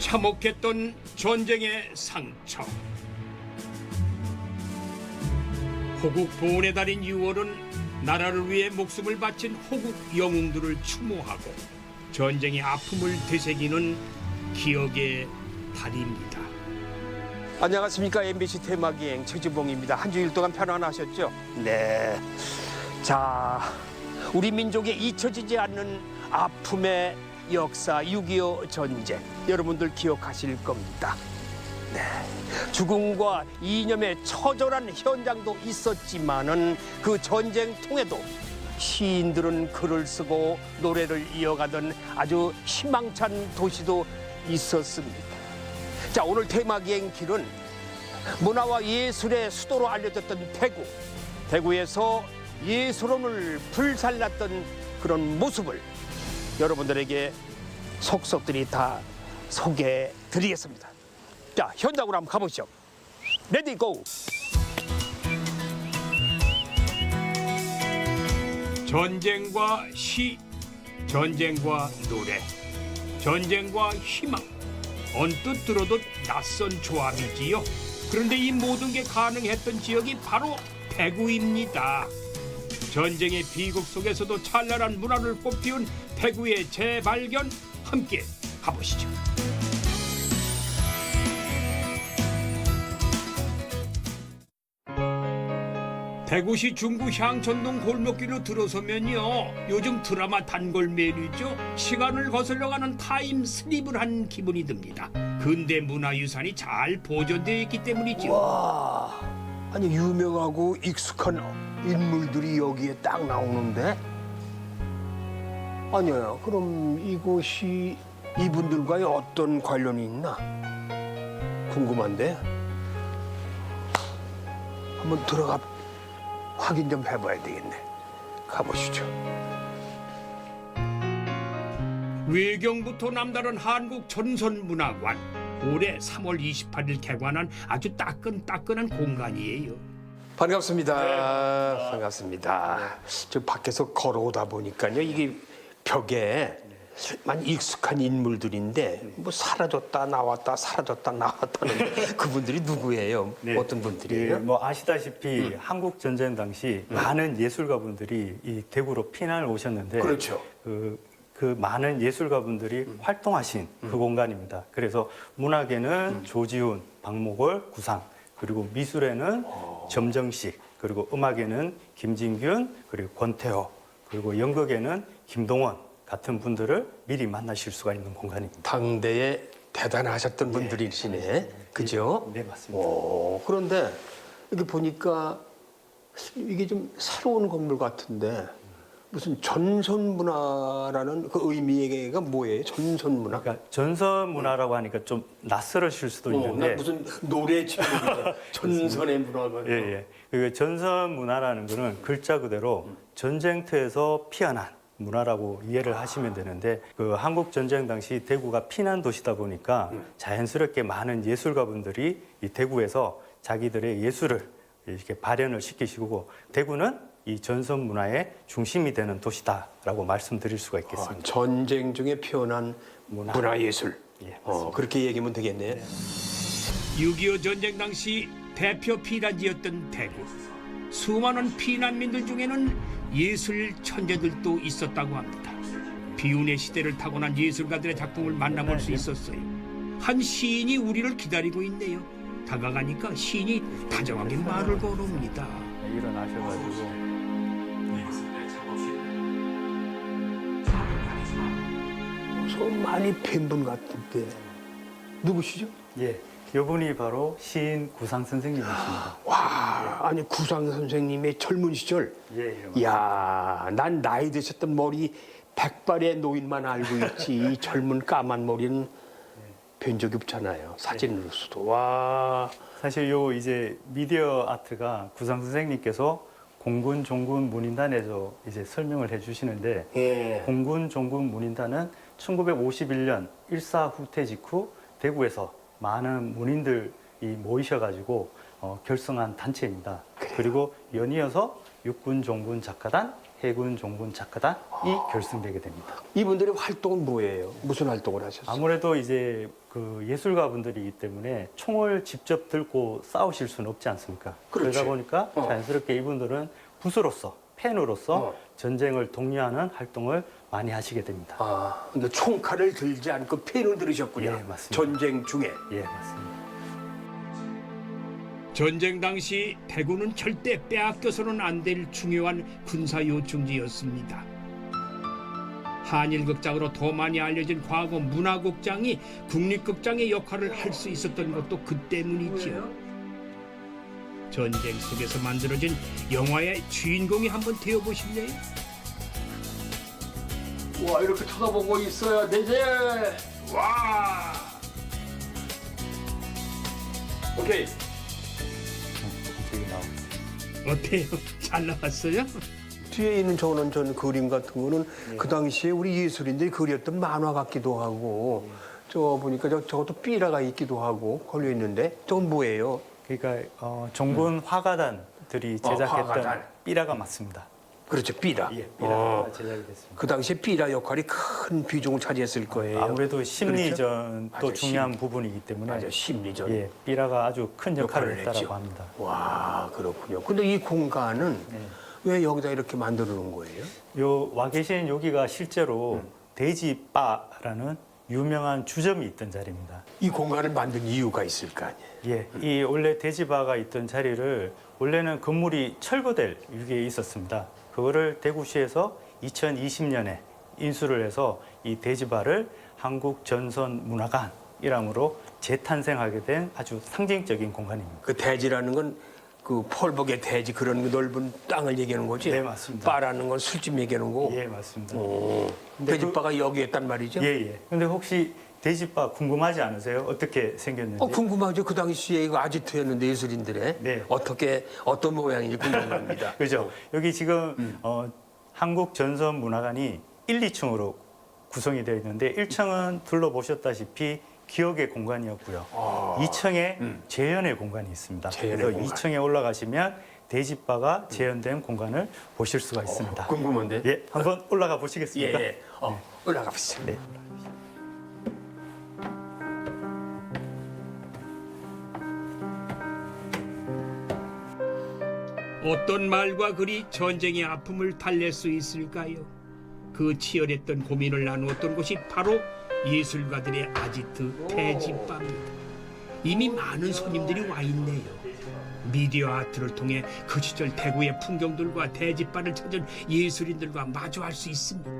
참혹했던 전쟁의 상처. 호국 보훈의 달인 6월은 나라를 위해 목숨을 바친 호국 영웅들을 추모하고 전쟁의 아픔을 되새기는 기억의 달입니다. 안녕하십니까. MBC 테마기행 최지봉입니다. 한 주일 동안 편안하셨죠? 네. 자, 우리 민족의 잊혀지지 않는 아픔의 역사 6.25 전쟁 여러분들 기억하실 겁니다. 네. 죽음과 이념의 처절한 현장도 있었지만은 그 전쟁통에도 시인들은 글을 쓰고 노래를 이어가던 아주 희망찬 도시도 있었습니다. 자, 오늘 테마기행 길은 문화와 예술의 수도로 알려졌던 대구에서 예술원을 불살랐던 그런 모습을 여러분들에게 속속들이 다 소개해 드리겠습니다. 자, 현장으로 한번 가보시죠. 레디 고! 전쟁과 시, 전쟁과 노래, 전쟁과 희망. 언뜻 들어도 낯선 조합이지요. 그런데 이 모든 게 가능했던 지역이 바로 대구입니다. 전쟁의 비극 속에서도 찬란한 문화를 꽃피운 대구의 재발견, 함께 가보시죠. 대구시 중구 향천동 골목길로 들어서면요, 요즘 드라마 단골 메뉴죠. 시간을 거슬러가는 타임 슬립을 한 기분이 듭니다. 근대 문화유산이 잘 보존되어 있기 때문이죠. 와, 아니 유명하고 익숙한 인물들이 여기에 딱 나오는데? 아니요, 그럼 이곳이 이분들과의 어떤 관련이 있나? 궁금한데? 한번 들어가 확인 좀 해봐야 되겠네. 가보시죠. 외경부터 남다른 한국 전선문화관. 올해 3월 28일 개관한 아주 따끈따끈한 공간이에요. 반갑습니다. 반갑습니다. 저 밖에서 걸어오다 보니까요, 이게 벽에 많이 익숙한 인물들인데 뭐 사라졌다 나왔다 사라졌다 나왔다는 그분들이 누구예요? 네. 어떤 분들이에요? 뭐 아시다시피 한국 전쟁 당시 많은 예술가분들이 이 대구로 피난을 오셨는데, 그렇죠. 그 많은 예술가분들이 활동하신 그 공간입니다. 그래서 문학에는 조지훈, 박목월, 구상, 그리고 미술에는 점정식, 그리고 음악에는 김진균, 그리고 권태호, 그리고 연극에는 김동원 같은 분들을 미리 만나실 수가 있는 공간입니다. 당대에 대단하셨던 분들이시네. 그죠? 네, 맞습니다. 그런데 이렇게 보니까 이게 좀 새로운 건물 같은데 무슨 전선문화라는 그 의미가 뭐예요? 전선문화? 그러니까 전선 문화라고 하니까 좀 낯설으실 수도 있는데, 무슨 노래 제목이야. 전선의 문화가. 예. 그 전선 문화라는 거는 글자 그대로 전쟁터에서 피어난 문화라고 이해를 하시면 되는데, 그 한국 전쟁 당시 대구가 피난 도시다 보니까 자연스럽게 많은 예술가분들이 이 대구에서 자기들의 예술을 이렇게 발현을 시키시고, 대구는 이 전선 문화의 중심이 되는 도시다라고 말씀드릴 수가 있겠습니다. 전쟁 중에 피어난 문화예술. 예, 맞습니다. 그렇게 얘기하면 되겠네. 6.25 전쟁 당시 대표 피난지였던 대구. 수많은 피난민들 중에는 예술 천재들도 있었다고 합니다. 비운의 시대를 타고난 예술가들의 작품을 만나볼 수 있었어요. 한 시인이 우리를 기다리고 있네요. 다가가니까 시인이 다정하게 말을 걸어옵니다. 일어나셔가지고 많이 뵌 분 같은데 누구시죠? 예, 이분이 바로 시인 구상 선생님이십니다. 와, 아니 구상 선생님의 젊은 시절. 예. 야, 난 나이 드셨던 머리 백발의 노인만 알고 있지 이 젊은 까만 머리는 뵌 적이 없잖아요. 사진으로서도. 와. 사실 요 이제 미디어 아트가 구상 선생님께서 공군 종군 문인단에서 이제 설명을 해주시는데, 예. 공군 종군 문인단은 1951년 일사 후퇴 직후 대구에서 많은 문인들이 모이셔가지고 결성한 단체입니다. 그리고 연이어서 육군 종군 작가단, 해군 종군 작가단이 결성되게 됩니다. 이분들의 활동은 뭐예요? 무슨 활동을 하셨어요? 아무래도 이제 그 예술가분들이기 때문에 총을 직접 들고 싸우실 수는 없지 않습니까? 그렇지. 그러다 보니까 자연스럽게 이분들은 붓으로서 펜으로서 전쟁을 독려하는 활동을 많이 하시게 됩니다. 아, 근데 총칼을 들지 않고 펜을 들으셨군요. 예, 맞습니다. 전쟁 중에. 예, 맞습니다. 전쟁 당시 대구는 절대 빼앗겨서는 안 될 중요한 군사 요충지였습니다. 한일극장으로 더 많이 알려진 과거 문화극장이 국립극장의 역할을 할 수 있었던 것도 그 때문이지요. 전쟁 속에서 만들어진 영화의 주인공이 한번 되어보실래요? 와, 이렇게 쳐다보고 있어야 되지. 와. 오케이. 저기 나오고 어때요? 잘 나왔어요? 뒤에 있는 전 그림 같은 거는 그 당시에 우리 예술인들이 그렸던 만화 같기도 하고 저 보니까 저것도 삐라가 있기도 하고 걸려 있는데 저건 뭐예요? 그러니까 종군 화가단들이 제작했던 화가단. 삐라가 맞습니다. 그렇죠, 삐라. 예, 삐라가 제작이 됐습니다. 그 당시에 삐라 역할이 큰 비중을 차지했을 거예요. 아무래도 심리전도 맞아요, 중요한 부분이기 때문에 맞아, 심리전. 예, 삐라가 아주 큰 역할을 역할을 했다라고 했죠. 합니다. 와, 그렇군요. 근데 이 공간은 왜 여기다 이렇게 만들어 놓은 거예요? 요 와 계신 여기가 실제로 돼지바라는 유명한 주점이 있던 자리입니다. 이 공간을 만든 이유가 있을 거 아니에요? 예, 이 원래 돼지바가 있던 자리를 원래는 건물이 철거될 위기에 있었습니다. 그거를 대구시에서 2020년에 인수를 해서 이 돼지바를 한국전선문화관이라므로 재탄생하게 된 아주 상징적인 공간입니다. 그 대지라는 건 그 폴복의 대지 그런 넓은 땅을 얘기하는 거지? 네, 맞습니다. 바라는 건 술집 얘기하는 거고. 예, 맞습니다. 돼지바가 여기 있단 말이죠? 예, 예. 근데 혹시 돼지바 궁금하지 않으세요? 어떻게 생겼는지? 궁금하죠. 그 당시에 이거 아지트였는데 예술인들의 네. 어떤 모양인지 궁금합니다. 그죠? 여기 지금 한국전선문화관이 1, 2층으로 구성이 되어 있는데 1층은 둘러보셨다시피 기억의 공간이었고요. 2층에 재현의 공간이 있습니다. 재현의 그래서 공간. 2층에 올라가시면 돼지바가 재현된 공간을 보실 수가 있습니다. 궁금한데? 예, 한번 올라가 보시겠습니까? 예. 올라가 보시죠. 네. 어떤 말과 글이 전쟁의 아픔을 달랠 수 있을까요? 그 치열했던 고민을 나누었던 곳이 바로 예술가들의 아지트 돼지바입니다. 이미 많은 손님들이 와 있네요. 미디어 아트를 통해 그 시절 대구의 풍경들과 돼지바를 찾은 예술인들과 마주할 수 있습니다.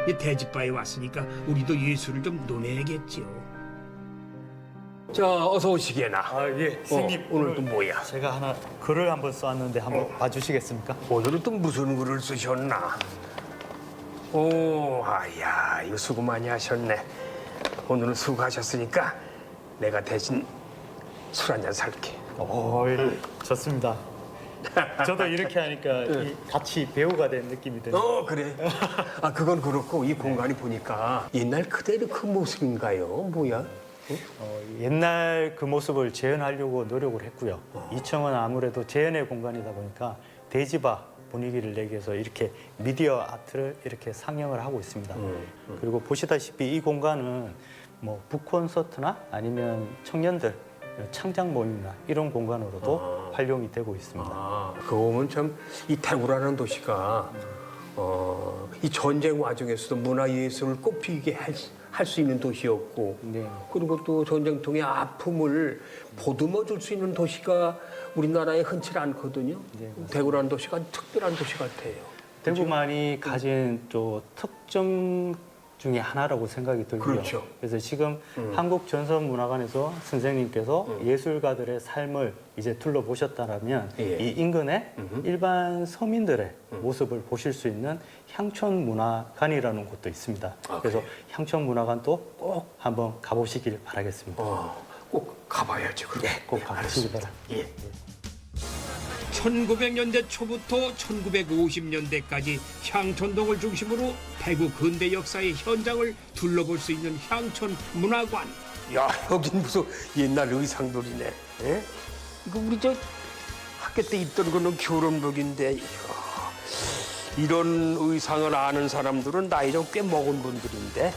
이 돼지바에 왔으니까 우리도 예술을 좀 논해야겠지요. 자, 어서 오시게나. 아, 예. 선생님, 오늘 또 뭐야? 제가 하나 글을 한번 써왔는데 한번 봐주시겠습니까? 오늘은 또 무슨 글을 쓰셨나? 오, 아야, 이거 수고 많이 하셨네. 오늘은 수고하셨으니까 내가 대신 술 한잔 살게. 예. 좋습니다. 저도 이렇게 하니까 같이 배우가 된 느낌이 드네요. 그래. 그건 그렇고 이 공간이 보니까 옛날 그대로 그 모습인가요? 뭐야? 옛날 그 모습을 재현하려고 노력을 했고요. 2층은 아무래도 재현의 공간이다 보니까 돼지바 분위기를 내기 위해서 이렇게 미디어 아트를 이렇게 상영을 하고 있습니다. 그리고 보시다시피 이 공간은 뭐 북콘서트나 아니면 청년들 창작 모임이나 이런 공간으로도 활용이 되고 있습니다. 그거 보면 참 이 대구라는 도시가 이 전쟁 와중에서도 문화예술을 꽃피게 할 수 있는 도시였고 네. 그리고 또 전쟁통의 아픔을 보듬어 줄 수 있는 도시가 우리나라에 흔치 않거든요. 네, 대구라는 도시가 특별한 도시 같아요. 대구만이 가진 또 특점 중에 하나라고 생각이 들고요. 그렇죠. 그래서 지금 한국전선문화관에서 선생님께서 예술가들의 삶을 이제 둘러보셨다라면 예. 이 인근의 일반 서민들의 모습을 보실 수 있는 향촌문화관이라는 곳도 있습니다. 그래서 향촌문화관도 꼭 한번 가보시길 바라겠습니다. 꼭 가봐야죠. 그럼. 꼭 가보시기 바랍니다. 예. 1900년대 초부터 1950년대까지 향촌동을 중심으로 대구 근대 역사의 현장을 둘러볼 수 있는 향촌문화관. 야, 여긴 무슨 옛날 의상들이네. 예? 이거 우리 저 학교 때 입던 거는 결혼복인데, 이야, 이런 의상을 아는 사람들은 나이 좀 꽤 먹은 분들인데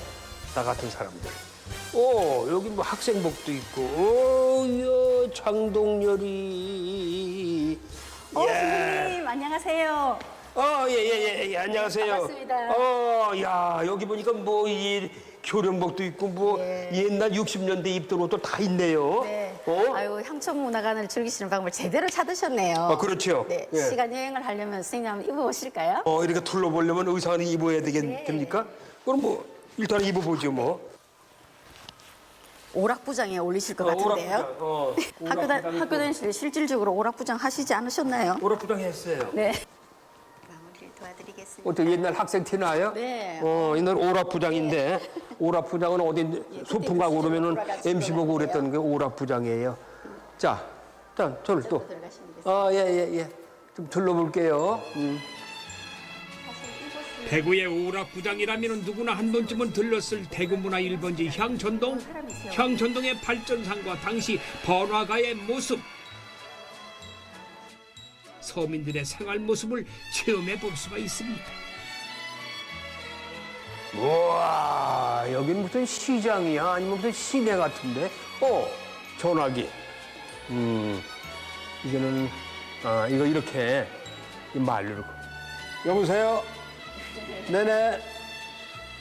나 같은 사람들. 여기 뭐 학생복도 있고, 야, 장동열이. 선생님 안녕하세요. 예, 안녕하세요. 반갑습니다. 야, 여기 보니까 뭐 이 교련복도 있고 뭐 옛날 60년대 입던 옷도 다 있네요. 네. 어? 아유 향촌문화관을 즐기시는 방법을 제대로 찾으셨네요. 그렇죠. 네. 예. 시간 여행을 하려면 선생님 한번 입어보실까요? 이렇게 둘러보려면 의상을 입어야 됩니까? 그럼 뭐 일단 입어보죠 뭐. 오락부장에 어울리실 것 같은데요. 학교 다니실 때 실질적으로 오락부장 하시지 않으셨나요? 오락부장 했어요. 네. 마무리를 도와드리겠습니다. 어떻게 옛날 학생 티 나요? 네. 옛날 오락부장인데 오락부장은 어디 소풍 가고 그러면은 돌아가신 MC 것 보고 같아요. 그랬던 게 오락부장이에요. 자, 일단 저를 또. 들어가시면 되겠습니다. 예. 좀 둘러볼게요. 대구의 오락부장이라면 누구나 한 번쯤은 들렀을 대구문화 1번지 향촌동. 향촌동의 발전상과 당시 번화가의 모습. 서민들의 생활 모습을 체험해 볼 수가 있습니다. 우와, 여긴 무슨 시장이야? 아니면 무슨 시내 같은데? 전화기. 이거는, 이거 이렇게 이 말로. 여보세요? 네네.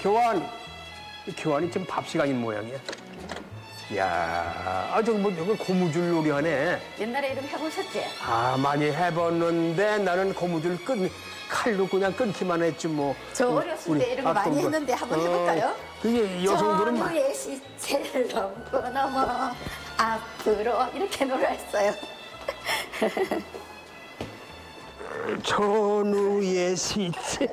교환. 이 교환이 지금 밥 시간인 모양이야. 이야, 저거 고무줄 놀이 하네. 옛날에 이름 해보셨지? 많이 해봤는데 나는 고무줄 칼로 그냥 끊기만 했지 뭐. 저 어렸을 때 이런 거 많이 아픈 거. 했는데 한번 해볼까요? 그게 여성들은 전우의 시체를 넘어 앞으로 이렇게 놀았어요. 전우의 시체.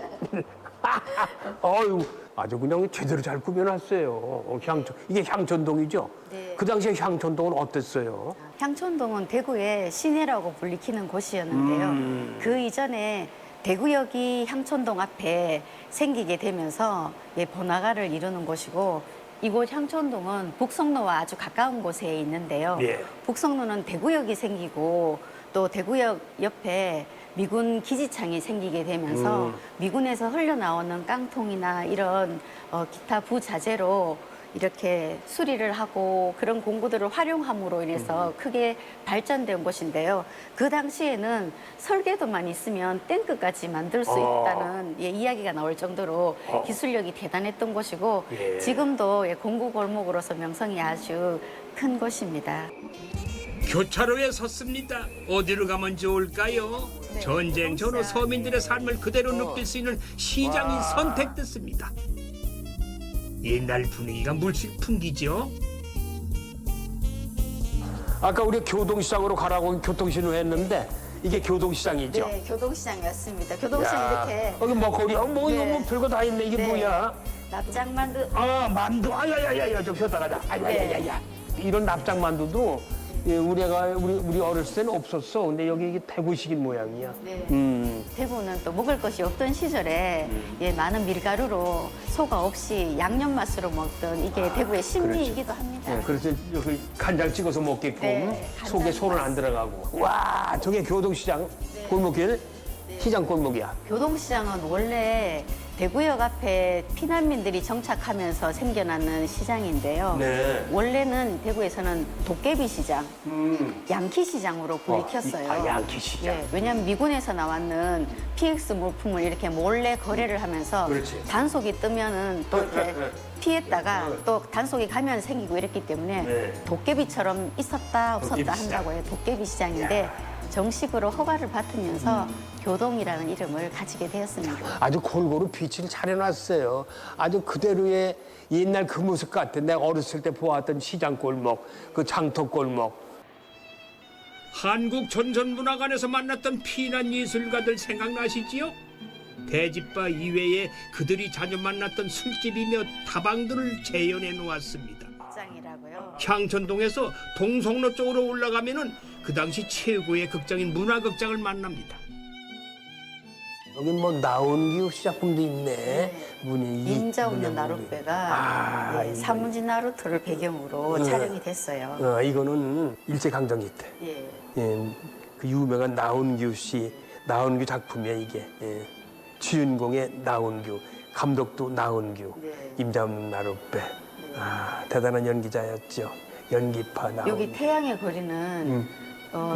아주 그냥 제대로 잘 꾸며놨어요. 이게 향촌동이죠? 네. 그 당시에 향촌동은 어땠어요? 향촌동은 대구의 시내라고 불리키는 곳이었는데요. 그 이전에 대구역이 향촌동 앞에 생기게 되면서 번화가를 이루는 곳이고 이곳 향촌동은 북성로와 아주 가까운 곳에 있는데요. 예. 북성로는 대구역이 생기고 또 대구역 옆에 미군 기지창이 생기게 되면서 미군에서 흘러나오는 깡통이나 이런 기타 부자재로 이렇게 수리를 하고 그런 공구들을 활용함으로 인해서 크게 발전된 곳인데요. 그 당시에는 설계도만 있으면 탱크까지 만들 수 있다는 이야기가 나올 정도로 기술력이 대단했던 곳이고 지금도 공구 골목으로서 명성이 아주 큰 곳입니다. 교차로에 섰습니다. 어디로 가면 좋을까요? 전쟁 전후 서민들의 삶을 그대로 느낄 수 있는 시장이 선택됐습니다. 옛날 분위기가 물씬 풍기죠. 아까 우리 교동시장으로 가라고 교통신호 했는데 이게 교동시장이죠? 네, 교동시장이었습니다. 교동시장 야, 이렇게 여기 먹거리, 이거 뭐 네. 별거 다 있네. 이게 네. 뭐야? 납작만두 만두. 야야야야, 좀 쉬었다 가자. 야야야야. 이런 납작 만두도 우리 어렸을 때는 없었어. 근데 여기 이게 대구식인 모양이야. 네. 대구는 또 먹을 것이 없던 시절에 많은 밀가루로 소가 없이 양념 맛으로 먹던 이게 대구의 신미이기도 합니다. 네, 그래서 여기 간장 찍어서 먹게끔 네, 속에 간장 소는 안 들어가고. 와, 저게 교동시장 골목길? 시장 골목이야. 교동시장은 원래 대구역 앞에 피난민들이 정착하면서 생겨나는 시장인데요. 네. 원래는 대구에서는 도깨비 시장, 양키 시장으로 불리켰어요. 양키 시장. 예, 왜냐하면 미군에서 나왔는 PX 물품을 이렇게 몰래 거래를 하면서 그렇지. 단속이 뜨면은 또 이렇게 피했다가 또 단속이 가면 생기고 이랬기 때문에 네. 도깨비처럼 있었다 없었다 도깨비 시장. 한다고 해요. 도깨비 시장인데 정식으로 허가를 받으면서 교동이라는 이름을 가지게 되었습니다. 아주 골고루 빛을 잘 해놨어요. 아주 그대로의 옛날 그 모습 같아. 내가 어렸을 때 보았던 시장 골목, 그 장터 골목. 한국 전선문화관에서 만났던 피난 예술가들 생각나시지요? 대집바 이외에 그들이 자주 만났던 술집이며 다방들을 재현해 놓았습니다. 극장이라고요. 향촌동에서 동성로 쪽으로 올라가면은 그 당시 최고의 극장인 문화극장을 만납니다. 여기 뭐 나온기호 시작품도 있네. 문이 인자 없는 나룻배가 사문지 나루터를 배경으로 촬영이 됐어요. 이거는 일제강점기 때. 예. 그 유명한 나온규 씨, 나온규 작품이야 이게. 주인공의 나은규, 감독도 나은규, 네. 임자음 나룻배. 아, 대단한 연기자였죠. 연기파 나은규. 여기 태양의 거리는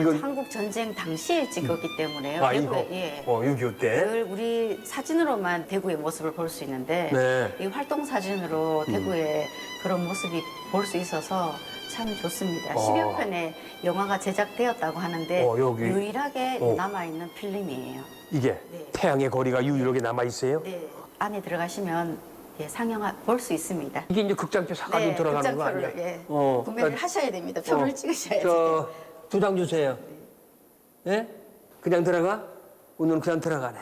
이거- 한국 전쟁 당시에 찍었기 때문에요. 아, 대구에, 이거? 예. 6.25 때? 늘 우리 사진으로만 대구의 모습을 볼 수 있는데 네. 이 활동 사진으로 대구의 그런 모습이 볼 수 있어서 참 좋습니다. 10여 편의 영화가 제작되었다고 하는데 여기. 유일하게 어. 남아있는 필름이에요. 이게 네. 태양의 거리가 유일하게 남아있어요? 네, 안에 들어가시면 예, 상영 볼 수 있습니다. 이게 이제 극장표 사가지고 들어가는 거 아니야? 극장표를 예, 어, 구매를 그러니까- 하셔야 됩니다. 표를 찍으셔야지. 저 2장 주세요. 예? 그냥 들어가? 오늘 그냥 들어가네.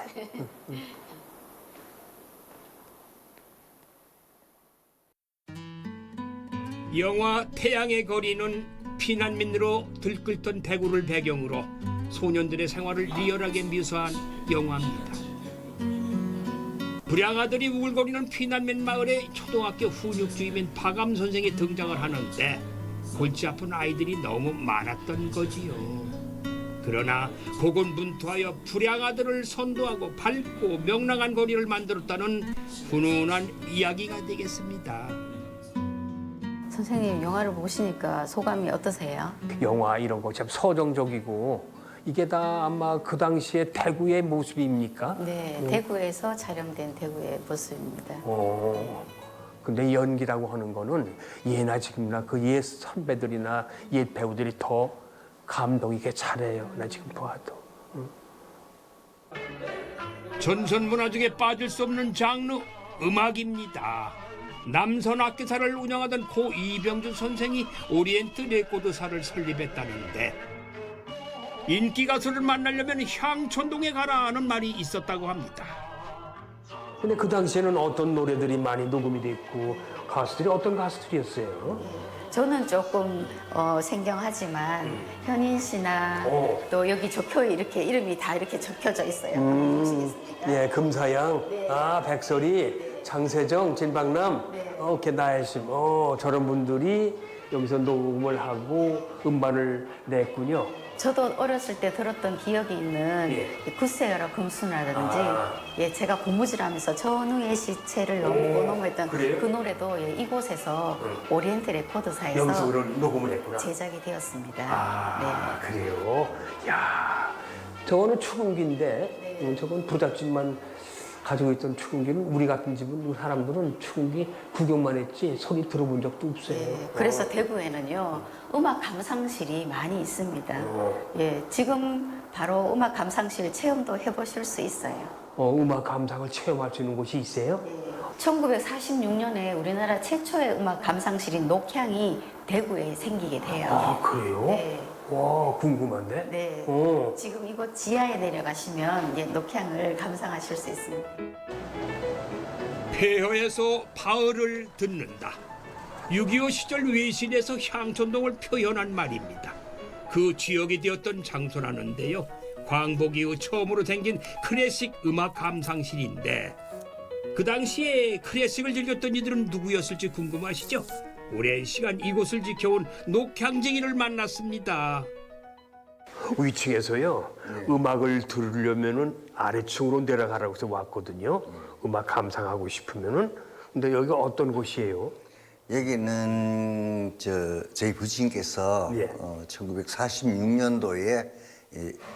영화 태양의 거리는 피난민으로 들끓던 대구를 배경으로 소년들의 생활을 리얼하게 묘사한 영화입니다. 불량아들이 우글거리는 피난민 마을에 초등학교 훈육주임인 박암 선생이 등장을 하는데 골치 아픈 아이들이 너무 많았던 거지요. 그러나 고군분투하여 불량아들을 선도하고 밝고 명랑한 거리를 만들었다는 훈훈한 이야기가 되겠습니다. 선생님 영화를 보시니까 소감이 어떠세요? 영화 이런 거 참 서정적이고 이게 다 아마 그 당시에 대구의 모습입니까? 네, 대구에서 촬영된 대구의 모습입니다. 근데 연기라고 하는 거는 예나 지금이나 그 옛 선배들이나 옛 배우들이 더 감동 있게 잘해요. 나 지금 봐도. 전선 문화 중에 빠질 수 없는 장르 음악입니다. 남선 악기사를 운영하던 고 이병준 선생이 오리엔트 레코드사를 설립했다는데 인기 가수를 만나려면 향촌동에 가라 하는 말이 있었다고 합니다. 근데 그 당시에는 어떤 노래들이 많이 녹음이 됐고 가수들이 어떤 가수들이었어요? 저는 조금 생경하지만 현인 씨나 또 여기 적혀에 이렇게 이름이 다 이렇게 적혀져 있어요. 한번 보시겠습니까? 예, 금사양, 백설이, 장세정, 진박남, 이렇게 나혜심, 저런 분들이 여기서 녹음을 하고 음반을 냈군요. 저도 어렸을 때 들었던 기억이 있는 굿세어라 금수나라든지 예, 제가 고무줄하면서 전우의 시체를 넘고 넘어했던 그래요? 그 노래도 예, 이곳에서 오리엔트 레코드사에서 여기서 그런 녹음을 했구나. 제작이 되었습니다. 그래요? 야, 저거는 축음기인데 저건 부잣집만 가지고 있던 축음기는 우리 같은 집은 사람들은 축음기 구경만 했지 소리 들어본 적도 없어요. 네, 그래서 대구에는요 음악 감상실이 많이 있습니다. 예, 지금 바로 음악 감상실 체험도 해보실 수 있어요. 음악 감상을 체험할 수 있는 곳이 있어요? 1946년에 우리나라 최초의 음악 감상실인 녹향이 대구에 생기게 돼요. 그래요? 네. 와, 궁금한데? 네. 어. 지금 이곳 지하에 내려가시면 예, 녹향을 감상하실 수 있습니다. 폐허에서 파을을 듣는다. 6.25 시절 외신에서 향촌동을 표현한 말입니다. 그 지역이 되었던 장소라는데요. 광복 이후 처음으로 생긴 클래식 음악 감상실인데 그 당시에 클래식을 즐겼던 이들은 누구였을지 궁금하시죠? 오랜 시간 이곳을 지켜온 녹향쟁이를 만났습니다. 위층에서요 음악을 들으려면은 아래층으로 내려가라고 해서 왔거든요. 음악 감상하고 싶으면은 근데 여기가 어떤 곳이에요? 여기는 저희 부친께서 예. 1946년도에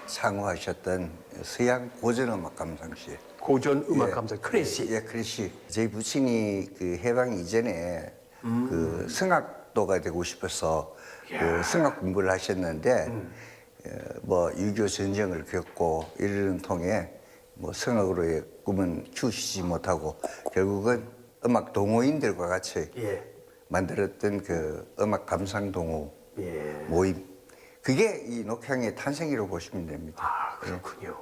창호하셨던 서양 고전음악 감상실. 고전 음악 감상 클래식. 예, 클래식. 저희 부친이 그 해방 이전에 그 성악도가 되고 싶어서 그 성악 공부를 하셨는데 뭐 6.25 전쟁을 겪고 이를 통해 뭐 성악으로의 꿈은 키우시지 못하고 결국은 음악 동호인들과 같이 예. 만들었던 그 음악 감상 동호 예. 모임. 그게 이 녹향의 탄생이라고 보시면 됩니다. 아, 그렇군요.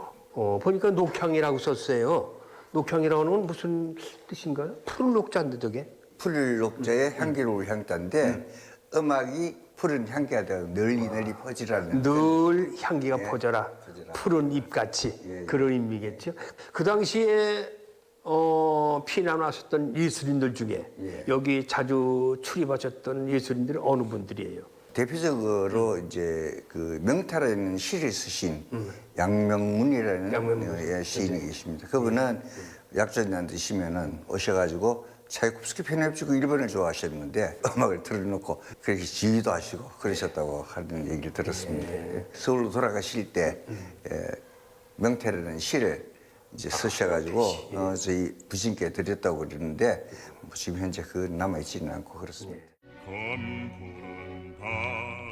보니까 녹향이라고 썼어요. 녹향이라는 건 무슨 뜻인가요? 푸른 녹자인데 저게? 풀 녹자의 향기로울 향단데 음악이 푸른 향기가 되어 널리 퍼지라는 늘 향기가 퍼져라. 퍼져라. 푸른 잎같이 그런 의미겠죠. 그 당시에 피난 왔었던 예술인들 중에 여기 자주 출입하셨던 예술인들이 어느 분들이에요? 대표적으로 이제 그 명타라는 시를 쓰신 양명문이라는 양명문. 시인이 계십니다. 그분은 약전잔 드시면은 오셔가지고 차이콥스키 편협주고 일본을 좋아하셨는데 음악을 틀어놓고 그렇게 지휘도 하시고 그러셨다고 하는 얘기를 들었습니다. 서울로 돌아가실 때 명태라는 시를 이제 쓰셔가지고 저희 부친께 드렸다고 그러는데 뭐 지금 현재 그 남아있지는 않고 그렇습니다.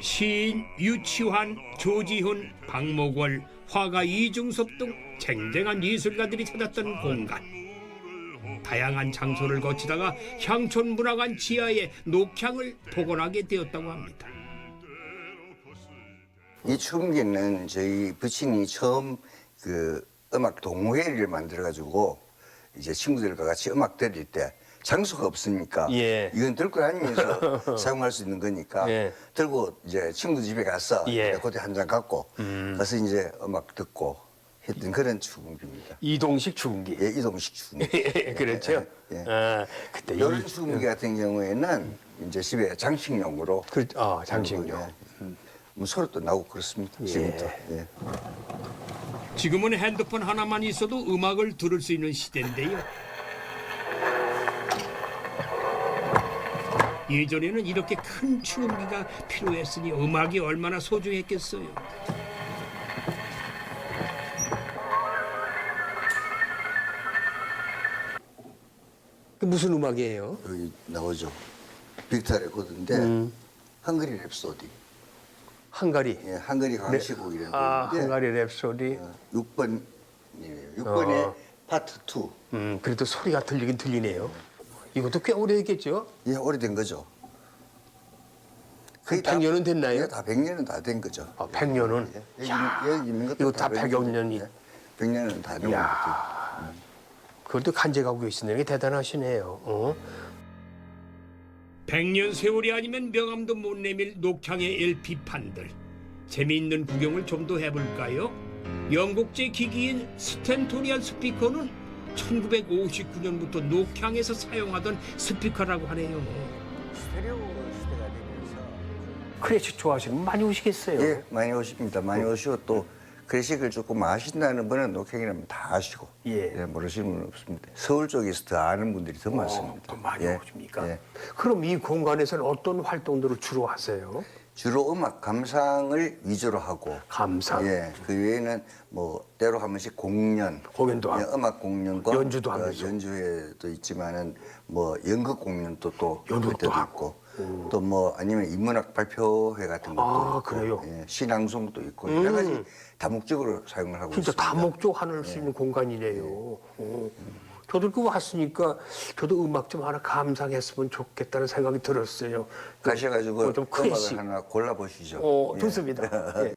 시인 유치환, 조지훈, 박목월, 화가 이중섭 등 쟁쟁한 예술가들이 찾았던 공간. 다양한 장소를 거치다가 향촌문화관 지하에 녹향을 복원하게 되었다고 합니다. 이 추금기는 저희 부친이 처음 그 음악 동호회를 만들어가지고 이제 친구들과 같이 음악 들을 때 장소가 없으니까 예. 이건 들고 다니면서 사용할 수 있는 거니까 예. 들고 이제 친구 집에 가서 예. 레코드 한 장 갖고 가서 이제 음악 듣고 했던 그런 추금기입니다. 이동식 추금기. 예, 이동식 추금기. 그렇죠. 예. 아, 그때 이런 추금기 같은 경우에는 이제 집에 장식용으로 장식용. 예. 뭐 서로 또 나오고 그렇습니다. 지금도. 예. 지금은 핸드폰 하나만 있어도 음악을 들을 수 있는 시대인데요. 예전에는 이렇게 큰 추금기가 필요했으니 음악이 얼마나 소중했겠어요. 그 무슨 음악이에요? 여기 나오죠. 빅터 레코드인데 헝그리 랩소디. 헝가리. 예, 헝그리 광시곡이라는 아, 곡인데 헝가리 랩소디. 6번이에요. 6번의 파트 2. 그래도 소리가 들리긴 들리네요. 이것도 꽤 오래됐겠죠? 예, 오래된 거죠. 거의 100년은 됐나요? 예, 다 100년은 다 된 거죠. 100년은. 여기 있는 것도 이거 다 100여 년이. 100년은 다 된 거죠. 그걸 또 간직하고 계시는 게 대단하시네요. 어? 100년 세월이 아니면 명함도 못 내밀 녹향의 LP판들. 재미있는 구경을 좀 더 해볼까요? 영국제 기기인 스텐토리안 스피커는 1959년부터 녹향에서 사용하던 스피커라고 하네요. 스테레오 시대가 되면서 클래식 좋아하시는 분 많이 오시겠어요? 예, 많이 오십니다. 많이 오시고 또 클래식을 조금 아신다는 분은 녹향이라면 다 아시고 예. 모르시는 분은 없습니다. 서울 쪽에서 더 아는 분들이 더 많습니다. 더 많이 예, 오십니까? 예. 그럼 이 공간에서는 어떤 활동들을 주로 하세요? 주로 음악 감상을 위주로 하고 감상. 예, 그 외에는 뭐 때로 한 번씩 공연도 하고. 예, 음악 공연과 연주도 하면서. 연주회도 있지만은 뭐 연극 공연도 또 연극도 그때도 하고. 있고 또 뭐 아니면 인문학 발표회 같은 것도 아, 있고 그래요? 예, 신앙송도 있고 여러 가지 다목적으로 사용을 하고 진짜 있습니다. 다목적 하늘 수 있는 공간이네요. 어. 저도 그거 왔으니까 저도 음악 좀 하나 감상했으면 좋겠다는 생각이 들었어요. 가셔가지고 좀 음악을 클래식. 하나 골라보시죠. 예. 좋습니다. 예.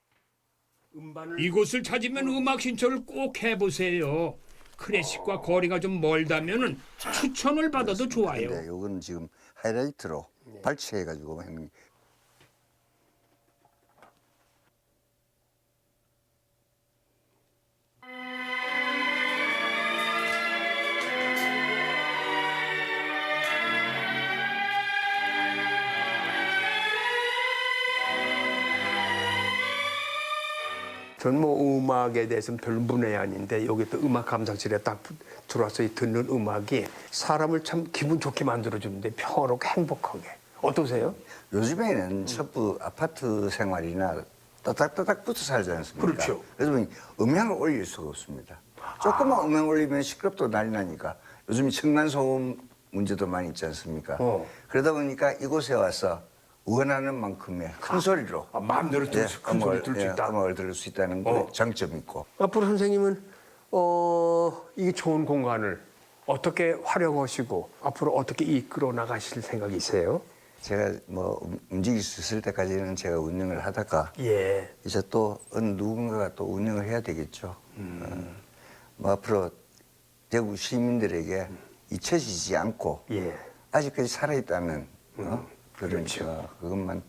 이곳을 찾으면 음악 신청을 꼭 해보세요. 클래식과 거리가 좀 멀다면은 추천을 받아도 좋아요. 네, 요건 지금 하이라이트로 발췌해가지고 했는 저는 뭐 음악에 대해서는 별 문외 아닌데 여기 또 음악 감상실에 딱 들어와서 듣는 음악이 사람을 참 기분 좋게 만들어주는데 평화롭고 행복하게. 어떠세요? 요즘에는 전부 아파트 생활이나 따닥따닥 붙어 살지 않습니까? 그렇죠. 그래서 보니 음향을 올릴 수가 없습니다. 조금만 음향 올리면 시끄럽도 난리 나니까 요즘 층간소음 문제도 많이 있지 않습니까? 그러다 보니까 이곳에 와서 원하는 만큼의 큰 소리로 마음대로 큰 소리 들을 수 있다. 음악을 들을 수 있다는 그 장점이 있고 앞으로 선생님은 이 좋은 공간을 어떻게 활용하시고 앞으로 어떻게 이끌어 나가실 생각이세요? 제가 뭐 움직일 수 있을 때까지는 제가 운영을 하다가 예. 이제 또 어느 누군가가 또 운영을 해야 되겠죠. 뭐 앞으로 대구 시민들에게 잊혀지지 않고 예. 아직까지 살아있다는 그런 그렇죠. 그것만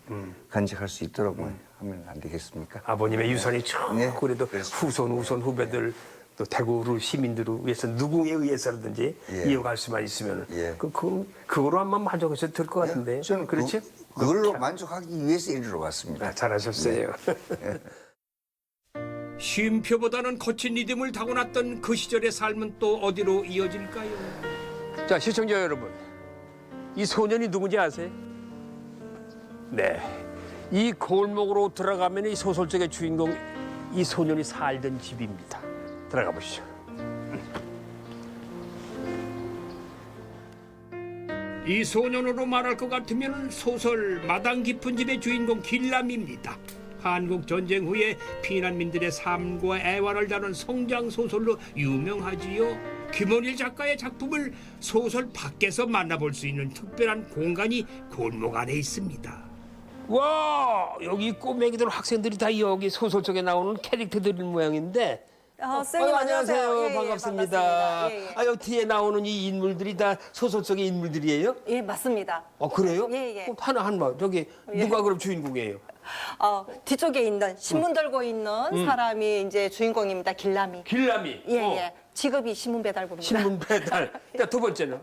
간직할 수 있도록 하면 안 되겠습니까? 아버님의 유산이 쭉 네, 그래도 그렇습니다. 후손 후배들 또 대구를 시민들을 위해서 누구에 의해서라든지 예. 이어갈 수만 있으면 예. 그거로 한번 만족하셔도 될 것 같은데. 저는 그렇지? 그걸로 만족하기 위해서 이리로 왔습니다. 아, 잘하셨어요. 쉼표보다는 거친 리듬을 타고났던 그 시절의 삶은 또 어디로 이어질까요? 자, 시청자 여러분, 이 소년이 누군지 아세요? 네, 이 골목으로 들어가면 이 소설 속의 주인공 이 소년이 살던 집입니다. 들어가 보시죠. 이 소년으로 말할 것 같으면 소설 마당 깊은 집의 주인공 길람입니다. 한국 전쟁 후에 피난민들의 삶과 애환을 다룬 성장 소설로 유명하지요. 김원일 작가의 작품을 소설 밖에서 만나볼 수 있는 특별한 공간이 골목 안에 있습니다. 와, 여기 꼬맹이들 학생들이 다 여기 소설 속에 나오는 캐릭터들인 모양인데. 선생님 안녕하세요. 예, 반갑습니다. 반갑습니다. 예, 예. 아, 여기 뒤에 나오는 이 인물들이 다 소설 속의 인물들이에요? 예, 맞습니다. 그래요? 예, 예. 그럼 하나 저기 누가 그럼 주인공이에요? 뒤쪽에 있는 신문 들고 있는 사람이 이제 주인공입니다. 길람이. 길람이. 예, 예. 직업이 신문 배달부입니다. 신문 배달. 자, 두 번째는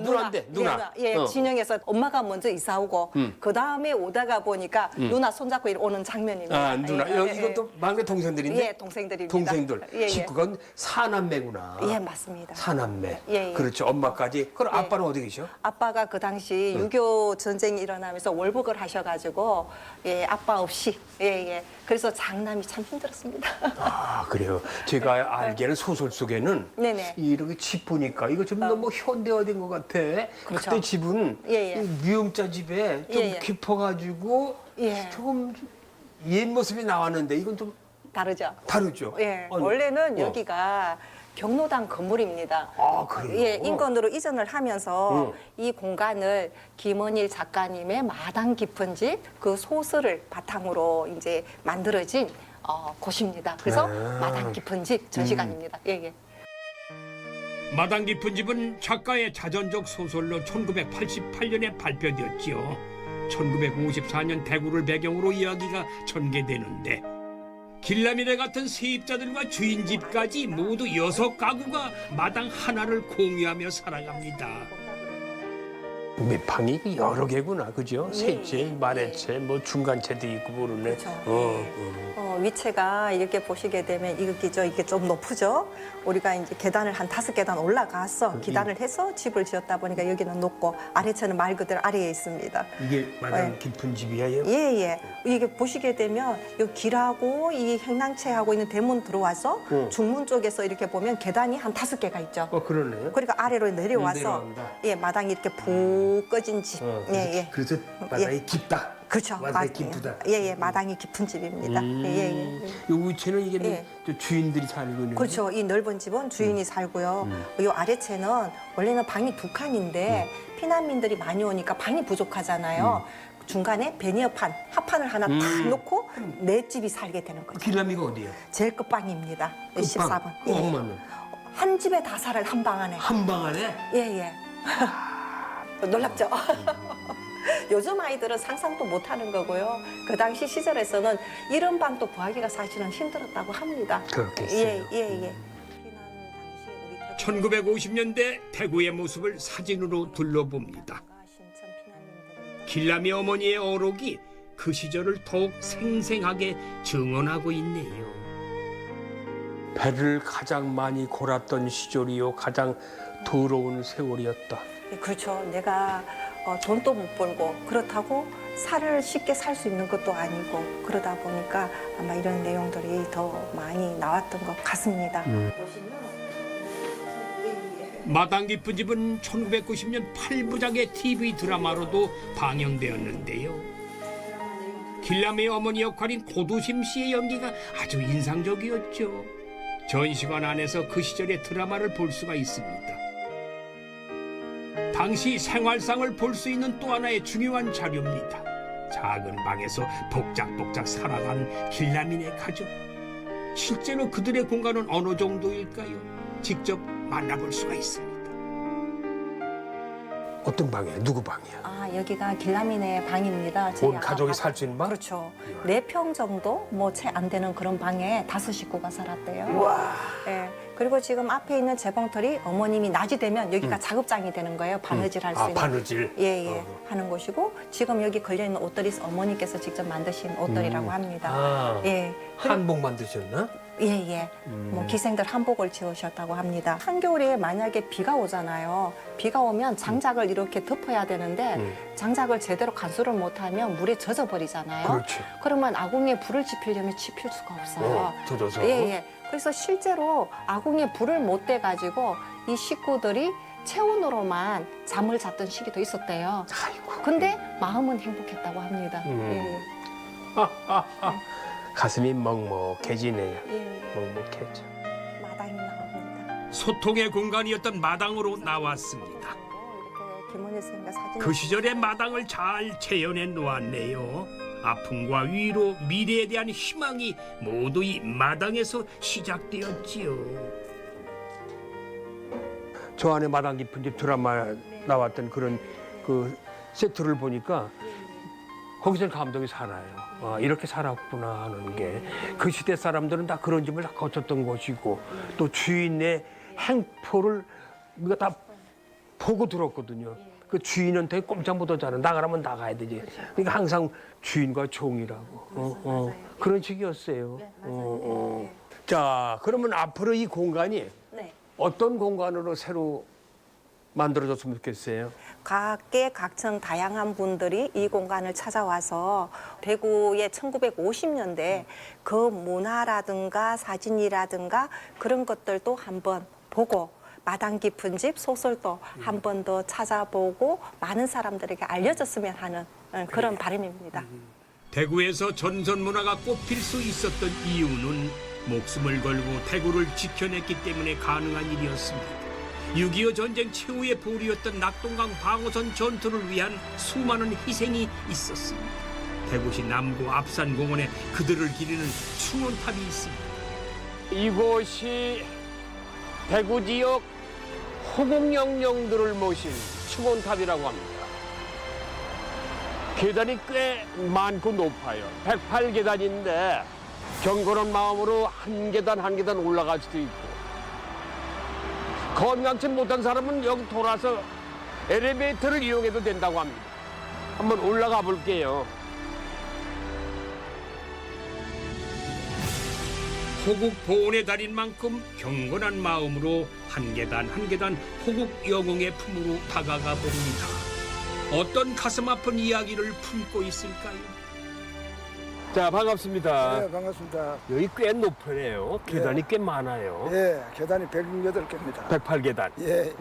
누나인데 누나. 예, 진영에서 엄마가 먼저 이사 오고 그 다음에 오다가 보니까 누나 손잡고 오는 장면입니다. 아, 누나. 예, 여기 예, 이것도 막내 동생들인데. 예, 동생들입니다. 동생들. 예, 예. 식구가 사남매구나. 예, 맞습니다. 사남매. 예, 예. 그렇죠. 엄마까지. 그럼 예. 아빠는 어디 계셔? 아빠가 그 당시 6.25 전쟁이 일어나면서 월북을 하셔가지고 예, 아빠 없이 예. 그래서 장남이 참 힘들었습니다. 아, 그래요. 제가 알기에는 소설 속에는 네네. 이렇게 집 보니까 이거 좀 너무 현대화된 것 같아. 그렇죠. 그때 집은 예, 예. 이 미음자 집에 좀 예, 예. 깊어가지고 예. 조금 옛 모습이 나왔는데 이건 좀 다르죠? 다르죠. 예. 아니, 원래는 여기가 경로당 건물입니다. 아, 그래요? 예, 인건으로 이전을 하면서 이 공간을 김원일 작가님의 마당 깊은 집 그 소설을 바탕으로 이제 만들어진 곳입니다. 그래서 마당 깊은 집 전시관입니다. 예, 예. 마당 깊은 집은 작가의 자전적 소설로 1988년에 발표되었지요. 1954년 대구를 배경으로 이야기가 전개되는데 길라미네 같은 세입자들과 주인집까지 모두 6가구가 마당 하나를 공유하며 살아갑니다. 밑방이 여러 개구나, 그죠? 예, 셋째, 예, 만회채, 뭐 중간채도 있고 모르네. 그렇죠. 위치가 이렇게 보시게 되면 이게 좀 높죠. 우리가 이제 계단을 한 5계단 올라가서 기단을 해서 집을 지었다 보니까 여기는 높고 아래층은 말 그대로 아래에 있습니다. 이게 마당 예. 깊은 집이에요? 예. 이게 보시게 되면 이 길하고 이 행랑채하고 있는 대문 들어와서 중문 쪽에서 이렇게 보면 계단이 한 5개가 있죠. 그러네. 그러니까 아래로 내려와서 내려온다. 예, 마당이 이렇게 푹 꺼진 집. 예. 그래서 마당이 깊다. 그렇죠. 마당이 깊다. 예, 마당이 깊은 집입니다. 예. 요 위치는 이게 예. 저 주인들이 살고 있는. 그렇죠. 이 넓은 집은 주인이 살고요. 이 아래채는 원래는 방이 2칸인데 피난민들이 많이 오니까 방이 부족하잖아요. 중간에 베니어판, 합판을 하나 탁 놓고 내 집이 살게 되는 거죠. 길라미가 어디야? 제일 끝방입니다. 끝방? 14번. 예. 엄마는 한 집에 다 살아요. 한 방 안에. 한 방 안에. 예. 놀랍죠? 요즘 아이들은 상상도 못하는 거고요. 그 당시 시절에서는 이런 방도 구하기가 사실은 힘들었다고 합니다. 그렇겠어요. 예. 1950년대 대구의 모습을 사진으로 둘러봅니다. 길라미 어머니의 어록이 그 시절을 더욱 생생하게 증언하고 있네요. 배를 가장 많이 골았던 시절이요, 가장 더러운 세월이었다. 그렇죠. 내가 돈도 못 벌고 그렇다고 살을 쉽게 살 수 있는 것도 아니고 그러다 보니까 아마 이런 내용들이 더 많이 나왔던 것 같습니다. 마당 깊은 집은 1990년 8부작의 TV 드라마로도 방영되었는데요. 길라미의 어머니 역할인 고두심 씨의 연기가 아주 인상적이었죠. 전시관 안에서 그 시절의 드라마를 볼 수가 있습니다. 당시 생활상을 볼 수 있는 또 하나의 중요한 자료입니다. 작은 방에서 복작복작 살아간 길라미네 가족. 실제로 그들의 공간은 어느 정도일까요? 직접 만나볼 수가 있습니다. 어떤 방이야? 누구 방이야? 아, 여기가 길라민의 방입니다. 저희 온 아까 가족이 봤던- 살 수 있는 방? 그렇죠. 4평 정도 뭐 채 안 되는 그런 방에 5식구가 살았대요. 와. 예. 그리고 지금 앞에 있는 재봉틀이 어머님이 낮이 되면 여기가 작업장이 되는 거예요. 바느질 할 수 있는. 바느질. 예. 하는 곳이고 지금 여기 걸려 있는 옷들이 어머니께서 직접 만드신 옷들이라고 합니다. 아, 예. 그리고- 한복 만드셨나? 예. 뭐 기생들 한복을 지으셨다고 합니다. 한겨울에 만약에 비가 오잖아요. 비가 오면 장작을 이렇게 덮어야 되는데 장작을 제대로 간수를 못하면 물에 젖어버리잖아요. 그렇지. 그러면 아궁이에 불을 지피려면 지필 수가 없어요. 젖어서. 예. 그래서 실제로 아궁이에 불을 못 대가지고 이 식구들이 체온으로만 잠을 잤던 시기도 있었대요. 아이고. 근데 마음은 행복했다고 합니다. 가슴이 먹먹해지네요. 예. 먹먹해져. 마당이 나옵니다. 소통의 공간이었던 마당으로 나왔습니다. 이렇게 김원일 선생님과 사진. 그 시절의 마당을 잘 재현해 놓았네요. 아픔과 위로, 미래에 대한 희망이 모두 이 마당에서 시작되었지요. 저 안에 마당 깊은 집 드라마 나왔던 그런 그 세트를 보니까 거기서 감동이 살아요. 아, 이렇게 살았구나 하는 게 그 시대 사람들은 다 그런 집을 다 거쳤던 것이고 또 주인의 행포를 우리가 다 보고 들었거든요. 그 주인은 되게 꼼짝 못하잖아. 나가라면 나가야 되지. 그러니까 항상 주인과 종이라고. 그런 식이었어요. 자, 그러면 앞으로 이 공간이 네. 어떤 공간으로 새로 만들어졌으면 좋겠어요? 각계 각층 다양한 분들이 이 공간을 찾아와서 대구의 1950년대 그 문화라든가 사진이라든가 그런 것들도 한번 보고 마당 깊은 집 소설도 한 번 더 찾아보고 많은 사람들에게 알려졌으면 하는 그런 바람입니다. 대구에서 전선 문화가 꽃필 수 있었던 이유는 목숨을 걸고 대구를 지켜냈기 때문에 가능한 일이었습니다. 6.25 전쟁 최후의 보루였던 낙동강 방어선 전투를 위한 수많은 희생이 있었습니다. 대구시 남구 앞산공원에 그들을 기리는 충원탑이 있습니다. 이곳이 대구 지역 호국 영령들을 모신 충원탑이라고 합니다. 계단이 꽤 많고 높아요. 108계단인데 경건한 마음으로 한 계단 한 계단 올라갈 수도 있고 건강치 못한 사람은 여기 돌아서 엘리베이터를 이용해도 된다고 합니다. 한번 올라가 볼게요. 호국 보훈의 달인 만큼 경건한 마음으로 한 계단 한 계단 호국 영웅의 품으로 다가가 봅니다. 어떤 가슴 아픈 이야기를 품고 있을까요? 자, 반갑습니다. 네, 반갑습니다. 여기 꽤 높으네요. 계단이 꽤 많아요. 예, 계단이 108개입니다. 108계단. 예.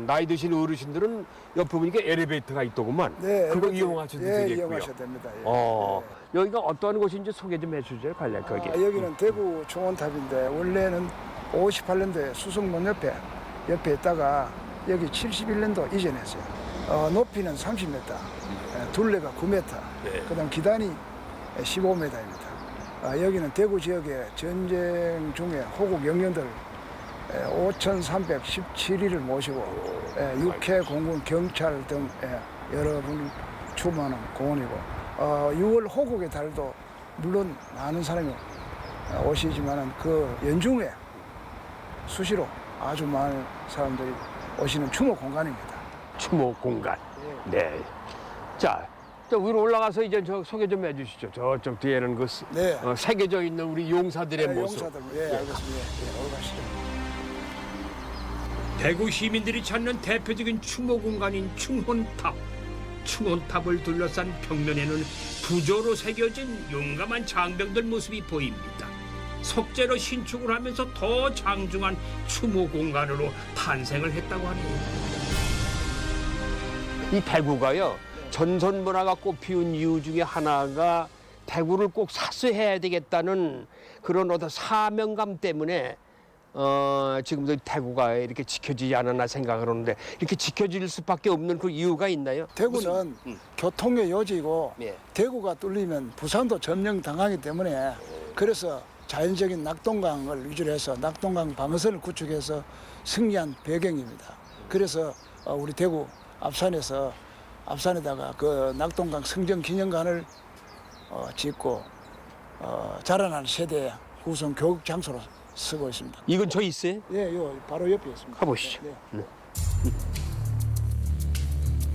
나이 드신 어르신들은 옆에 보니까 엘리베이터가 있더구만. 네, 그거 엘리베이터- 이용하셔도 예, 되겠고요. 이용하셔도 됩니다. 예. 여기가 어떤 곳인지 소개 좀 해주세요, 간략하게. 여기는 대구 충원탑인데 원래는 58년도에 수성문 옆에 있다가 여기 71년도 이전했어요. 높이는 30m, 둘레가 9m, 그다음 기단이 15m입니다. 여기는 대구 지역의 전쟁 중에 호국 영령들 5,317일을 모시고 육해, 공군, 경찰 등 여러 분을 추모하는 공원이고 6월 호국의 달도 물론 많은 사람이 오시지만 그 연중에 수시로 아주 많은 사람들이 오시는 추모 공간입니다. 추모 공간. 네. 자, 저 위로 올라가서 이제 저 소개 좀 해주시죠. 저쪽 뒤에는 그 네. 새겨져 있는 우리 용사들의 모습. 용사들, 알겠습니다. 올라가시죠. 대구 시민들이 찾는 대표적인 추모 공간인 충원탑. 충원탑을 둘러싼 벽면에는 부조로 새겨진 용감한 장병들 모습이 보입니다. 석재로 신축을 하면서 더 장중한 추모 공간으로 탄생을 했다고 하네요. 이 대구가요, 전선 문화가 꽃피운 이유 중에 하나가 대구를 꼭 사수해야 되겠다는 그런 어떤 사명감 때문에 지금도 대구가 이렇게 지켜지지 않았나 생각을 하는데 이렇게 지켜질 수밖에 없는 그 이유가 있나요? 대구는 교통의 요지고 예. 대구가 뚫리면 부산도 점령당하기 때문에 그래서 자연적인 낙동강을 위주로 해서 낙동강 방어선을 구축해서 승리한 배경입니다. 그래서 우리 대구 앞산에다가 그 낙동강 성전 기념관을 짓고 자라나는 세대의 후손 교육 장소로 쓰고 있습니다. 이 근처에 있어요? 예, 요 바로 옆에 있습니다. 가보시죠. 네.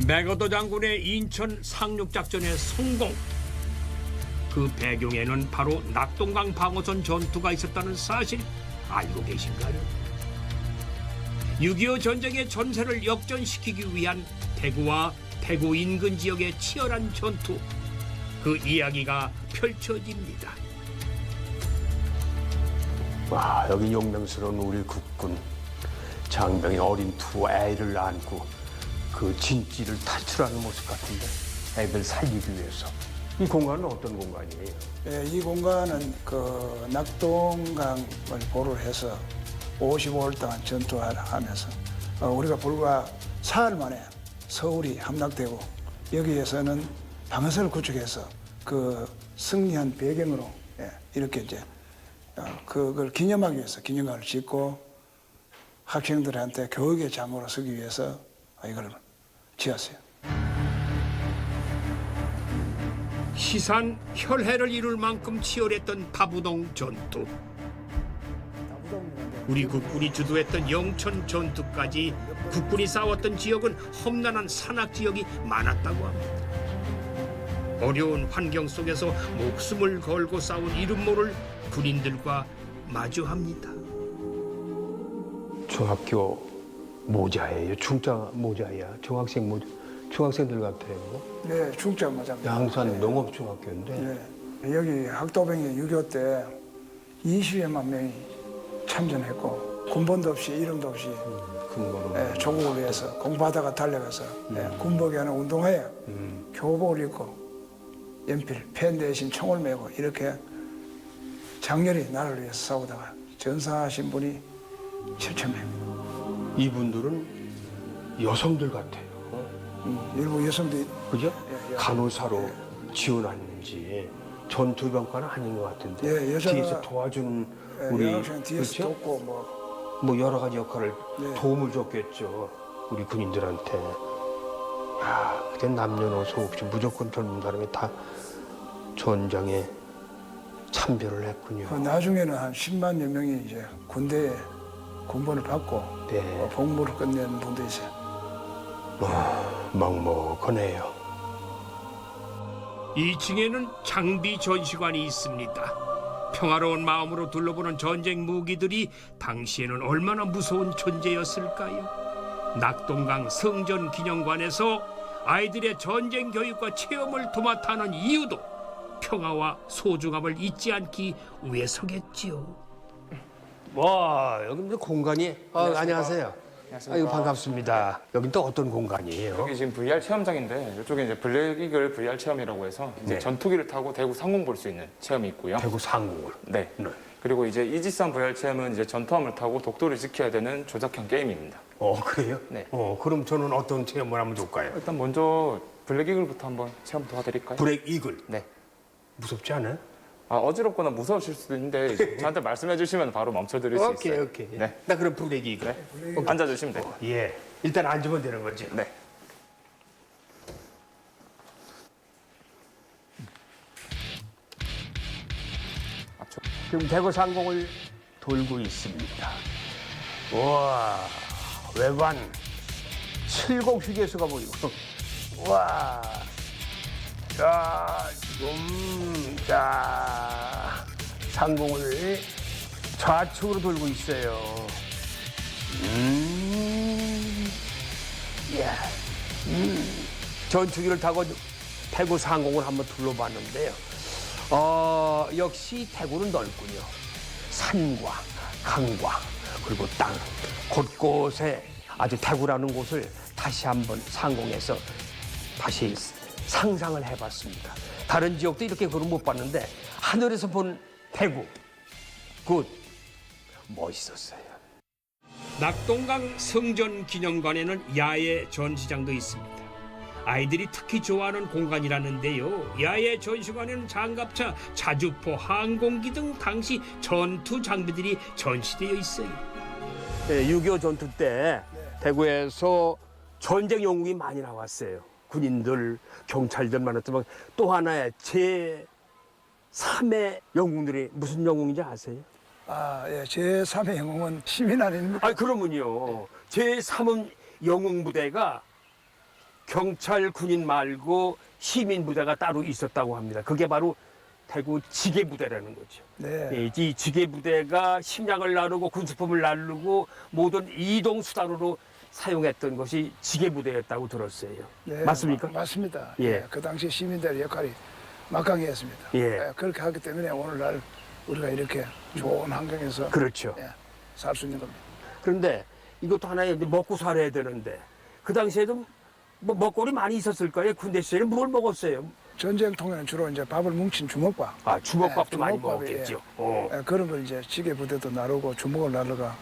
맥어도 장군의 인천 상륙작전의 성공. 그 배경에는 바로 낙동강 방어선 전투가 있었다는 사실 알고 계신가요? 6.25 전쟁의 전세를 역전시키기 위한 대구와 대구 인근 지역의 치열한 전투. 그 이야기가 펼쳐집니다. 와, 여기 용맹스러운 우리 국군 장병이 어린 두 애를 안고 그 진지를 탈출하는 모습 같은데, 애들 살리기 위해서. 이 공간은 어떤 공간이에요? 예, 이 공간은 그 낙동강을 보를 해서 55일 동안 전투하면서 우리가 불과 사흘 만에 서울이 함락되고 여기에서는 방어선을 구축해서 그 승리한 배경으로 이렇게 이제 그걸 기념하기 위해서 기념관을 짓고 학생들한테 교육의 장으로 쓰기 위해서 이걸 지었어요. 시산 혈해를 이룰 만큼 치열했던 다부동 전투. 우리 국군이 주도했던 영천 전투까지 국군이 싸웠던 지역은 험난한 산악 지역이 많았다고 합니다. 어려운 환경 속에서 목숨을 걸고 싸운 이름 모를 군인들과 마주합니다. 중학교 모자예요? 중짜 모자야? 중학생 모자? 중학생들 같아요. 네, 중짜 맞습니다. 양산 농업중학교인데. 네, 여기 학도병이 6.25 때 20여만 명이 참전했고 군번도 없이 이름도 없이 근거로. 조국을 위해서 공부하다가 달려가서 군복이 하는 운동화에 교복을 입고 연필, 펜 대신 총을 메고 이렇게 장렬히 나라를 위해서 싸우다가 전사하신 분이 7,000명입니다. 이분들은 여성들 같아요. 일부 여성들이 그죠? 예. 간호사로 지원하는지 전투병과는 아닌 것 같은데. 예, 여자가- 뒤에서 도와준 우리 여학생 뒤에서 그렇죠? 돕고 뭐 여러 가지 역할을 네. 도움을 줬겠죠. 우리 군인들한테. 야, 그때 남녀노소 없이 무조건 젊은 사람이 다 전장에 참배를 했군요. 나중에는 한 10만여 명이 이제 군대에 군번을 받고 네. 복무를 끝낸 분도 있어요. 먹먹하네요. 2층에는 장비 전시관이 있습니다. 평화로운 마음으로 둘러보는 전쟁 무기들이 당시에는 얼마나 무서운 존재였을까요? 낙동강 성전 기념관에서 아이들의 전쟁 교육과 체험을 도맡아하는 이유도 평화와 소중함을 잊지 않기 위해서겠지요. 와, 여기 무슨 공간이? 안녕하세요. 안녕하십니까. 아이고, 반갑습니다. 여긴 또 어떤 공간이에요? 여기 지금 VR 체험장인데 이쪽에 이제 블랙이글 VR 체험이라고 해서 이제 네. 전투기를 타고 대구 상공 볼 수 있는 체험이 있고요. 대구 상공을. 네. 네. 그리고 이제 이지선 VR 체험은 이제 전투함을 타고 독도를 지켜야 되는 조작형 게임입니다. 그래요? 네. 그럼 저는 어떤 체험을 하면 좋을까요? 일단 먼저 블랙이글부터 한번 체험 도와드릴까요? 브렉 이글. 네. 무섭지 않아요? 어지럽거나 무서우실 수도 있는데 이제 저한테 말씀해 주시면 바로 멈춰드릴 수 오케이, 있어요. 오케이. 네. 나 그럼 브렉 이글. 앉아주시면 돼요. 예. 일단 앉으면 되는 거죠? 네. 지금 대구 상공을 돌고 있습니다. 와, 외관 70 휴게소가 보이고. 와, 자, 지금 자 상공을 좌측으로 돌고 있어요. 야, 전투기를 타고 대구 상공을 한번 둘러봤는데요. 역시 대구는 넓군요. 산과 강과 그리고 땅 곳곳에 아주 대구라는 곳을 다시 한번 상공에서 다시 상상을 해봤습니다. 다른 지역도 이렇게 그걸 못 봤는데 하늘에서 본 대구 굿 멋있었어요. 낙동강 성전 기념관에는 야외 전시장도 있습니다. 아이들이 특히 좋아하는 공간이라는데요. 야외 전시관에는 장갑차, 자주포, 항공기 등 당시 전투 장비들이 전시되어 있어요. 6.25 전투 때 대구에서 전쟁 영웅이 많이 나왔어요. 군인들, 경찰들 많았지만 또 하나의 제 3의 영웅들이 무슨 영웅인지 아세요? 아, 예, 제3의 영웅은 시민 아닙니까? 아, 그러면요. 제 3은 영웅 부대가 경찰, 군인 말고 시민 부대가 따로 있었다고 합니다. 그게 바로 대구 지게 부대라는 거죠. 네. 예, 이 지게 부대가 식량을 나르고 군수품을 나르고 모든 이동 수단으로 사용했던 것이 지게 부대였다고 들었어요. 네, 맞습니까? 맞습니다. 예. 예, 그 당시 시민들의 역할이 막강했습니다. 예. 그렇게 하기 때문에 오늘날 우리가 이렇게 좋은 환경에서 그렇죠. 살 수 있는 겁니다. 그런데 이것도 하나의 먹고 살아야 되는데 그 당시에도 뭐 먹거리 많이 있었을 거예요. 군대 시절에 뭘 먹었어요? 전쟁통에는 주로 이제 밥을 뭉친 주먹밥. 아, 주먹밥도 많이 주먹밥이, 먹었겠죠. 그런 걸 이제 지게 부대도 나르고 주먹을 나르가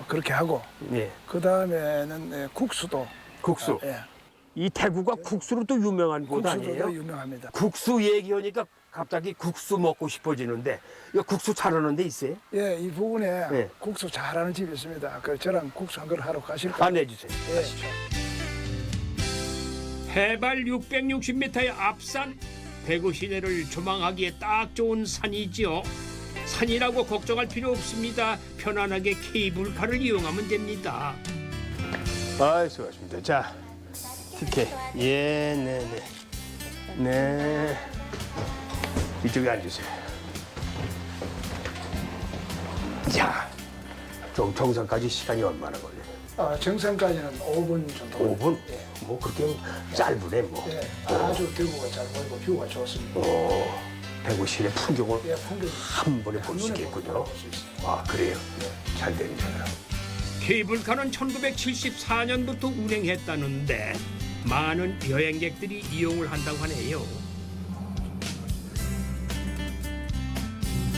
그렇게 하고 예. 그 다음에는 국수도 국수. 예, 이 대구가 국수로 또 유명한 곳 국수도 아니에요? 유명합니다. 국수 얘기하니까 갑자기 국수 먹고 싶어지는데 이거 국수 잘하는 데 있어요? 예, 이 부분에 예. 국수 잘하는 집이 있습니다. 그 저랑 국수 한 그릇 하러 가실까요? 안내주세요. 예. 해발 660m의 앞산 대구 시내를 조망하기에 딱 좋은 산이지요. 산이라고 걱정할 필요 없습니다. 편안하게 케이블카를 이용하면 됩니다. 아, 수고하십니다. 자, 티켓. 예, 네네. 네. 이쪽에 앉으세요. 자, 정상까지 시간이 얼마나 걸려요? 정상까지는 5분 정도. 5분? 예. 뭐 그렇게 짧으네 뭐. 예, 아주 대구가 잘 보이고 뷰가 좋습니다. 대구 시내 풍경을 예, 풍경 한 번에 볼 수 있겠군요. 아, 그래요? 잘 됐네요. 케이블카는 1974년부터 운행했다는데 많은 여행객들이 이용을 한다고 하네요.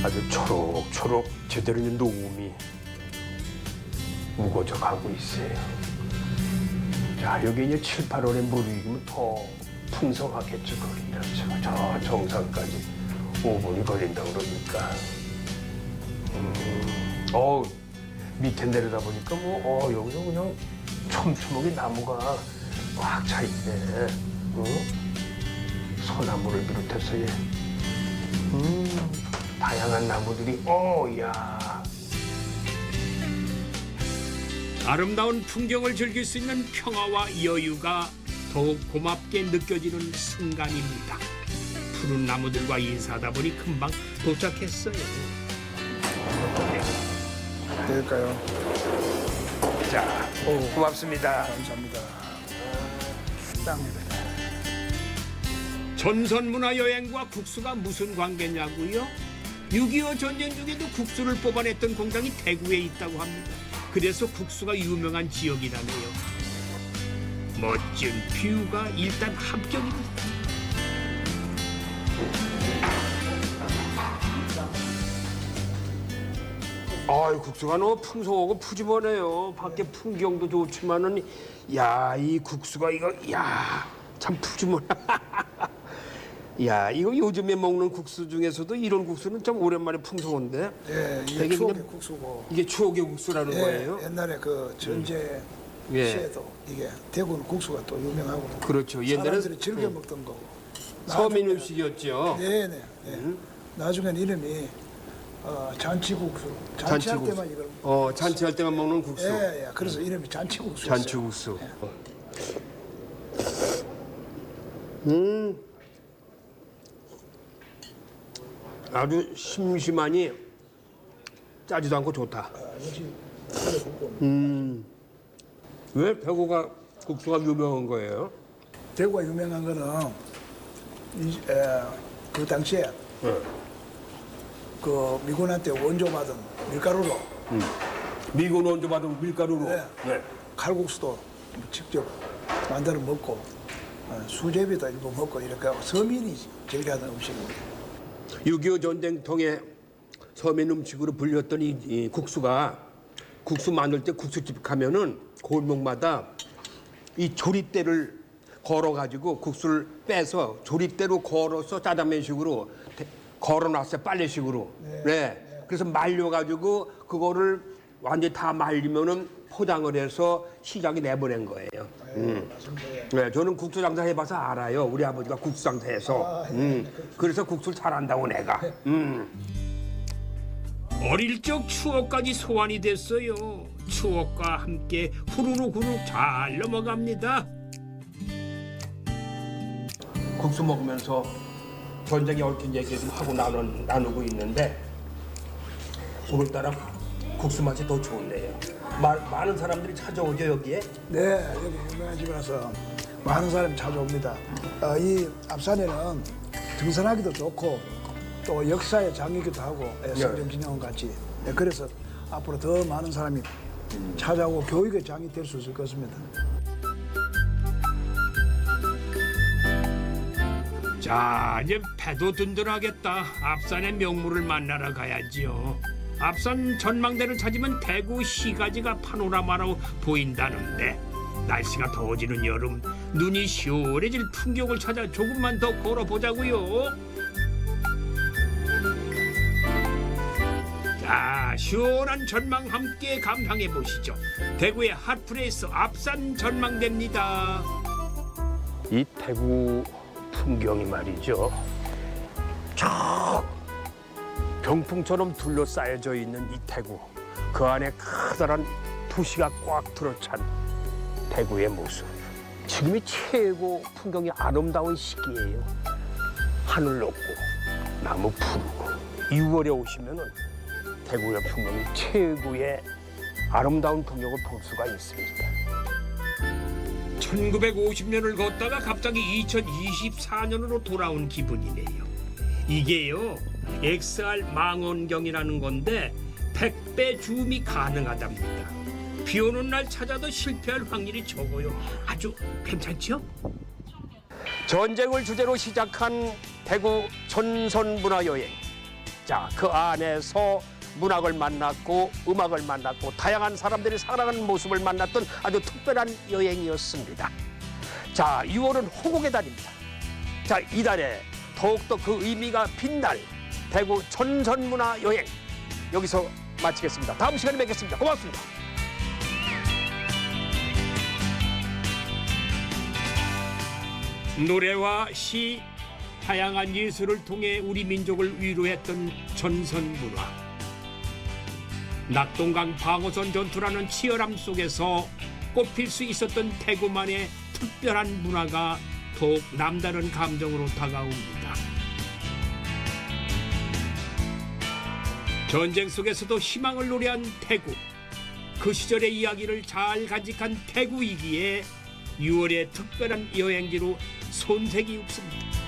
아주 초록초록 제대로 된 녹음이 묵어져 가고 있어요. 자, 여기 이제 7, 8월에 물이 익으면 더 풍성하겠죠, 거기다. 저 정상까지 5분이 걸린다고 그러니까. 밑에 내려다 보니까 여기서 그냥 촘촘하게 나무가 꽉 차 있네. 소나무를 비롯해서 다양한 나무들이, 야. 아름다운 풍경을 즐길 수 있는 평화와 여유가 더욱 고맙게 느껴지는 순간입니다. 푸른 나무들과 인사하다 보니 금방 도착했어요. 될까요? 자, 고맙습니다. 감사합니다. 땅입니다. 전선문화여행과 국수가 무슨 관계냐고요? 6.25 전쟁 중에도 국수를 뽑아냈던 공장이 대구에 있다고 합니다. 그래서 국수가 유명한 지역이라네요. 멋진 뷰가 일단 합격입니다. 국수가 너무 풍성하고 푸짐하네요. 밖에 풍경도 좋지만은, 이 국수가 참 푸짐하네. 이거 요즘에 먹는 국수 중에서도 이런 국수는 좀 오랜만에 풍성한데. 예, 이게 되게 추억의 그냥 국수고. 이게 추억의 국수라는 거예요? 옛날에 그 전제 예. 시에도 이게 대구는 국수가 또 유명하고. 그렇죠. 옛날에 사람들이 즐겨 먹던 거고. 서민 음식이었죠. 네네. 나중엔 이름이 잔치국수. 잔치할 잔치국수. 때만 이걸. 잔치할 때만 먹는 국수. 예. 그래서 이름이 잔치국수. 잔치국수. 아주 심심하니 짜지도 않고 좋다. 왜 대구가 국수가 유명한 거예요? 대구가 유명한 거는 그 당시에 그 미군한테 원조받은 밀가루로 미군 원조받은 밀가루로. 네. 칼국수도 직접 만들어 먹고 수제비도 일부 먹고 이렇게 서민이 즐겨하는 음식입니다. 6.25 전쟁통에 서민 음식으로 불렸던 이 국수가 국수 만들 때 국수집 가면은 골목마다 이 조립대를 걸어가지고 국수를 빼서 조립대로 걸어서 짜장면식으로 걸어놨어요. 빨래식으로. 네. 그래서 말려가지고 그거를 완전히 다 말리면은 포장을 해서 시장에 내보낸 거예요. 네, 저는 국수 장사 해봐서 알아요. 우리 아버지가 국수 장사해서. 그래서 국수를 잘한다고 내가. 어릴 적 추억까지 소환이 됐어요. 추억과 함께 후루룩 잘 넘어갑니다. 국수 먹으면서 전쟁에 얽힌 얘기 좀 하고 나누고 있는데 오늘따라 국수 맛이 더 좋네요. 많은 사람들이 찾아오죠 여기에? 네, 여기 유명한 집이라서 많은 사람이 찾아옵니다. 이 앞산에는 등산하기도 좋고 또 역사의 장이기도 하고 성경진영원 같이. 네, 그래서 앞으로 더 많은 사람이 찾아오고 교육의 장이 될 수 있을 것입니다. 자, 이제 배도 든든하겠다. 앞산의 명물을 만나러 가야지요. 앞산 전망대를 찾으면 대구 시가지가 파노라마로 보인다는데 날씨가 더워지는 여름 눈이 시원해질 풍경을 찾아 조금만 더 걸어보자고요. 자, 시원한 전망 함께 감상해 보시죠. 대구의 핫플레이스 앞산 전망대입니다. 이 대구 풍경이 말이죠. 저 병풍처럼 둘러싸여져 있는 이 대구. 그 안에 커다란 도시가 꽉 들어찬 대구의 모습. 지금이 최고 풍경이 아름다운 시기예요. 하늘 높고 나무 푸르고 6월에 오시면은 대구의 풍경이 최고의 아름다운 풍경을 볼 수가 있습니다. 1950년을 걷다가 갑자기 2024년으로 돌아온 기분이네요. 이게요, XR 망원경이라는 건데 100배 줌이 가능하답니다. 비 오는 날 찾아도 실패할 확률이 적어요. 아주 괜찮죠? 전쟁을 주제로 시작한 대구 전선문화여행. 자, 그 안에서 문학을 만났고 음악을 만났고 다양한 사람들이 살아가는 모습을 만났던 아주 특별한 여행이었습니다. 자, 6월은 호국의 달입니다. 자, 이달에 더욱더 그 의미가 빛날 대구 전선문화여행 여기서 마치겠습니다. 다음 시간에 뵙겠습니다. 고맙습니다. 노래와 시, 다양한 예술을 통해 우리 민족을 위로했던 전선문화. 낙동강 방어선 전투라는 치열함 속에서 꽃필 수 있었던 대구만의 특별한 문화가 더욱 남다른 감정으로 다가옵니다. 전쟁 속에서도 희망을 노래한 대구. 그 시절의 이야기를 잘 간직한 대구이기에 6월의 특별한 여행지로 손색이 없습니다.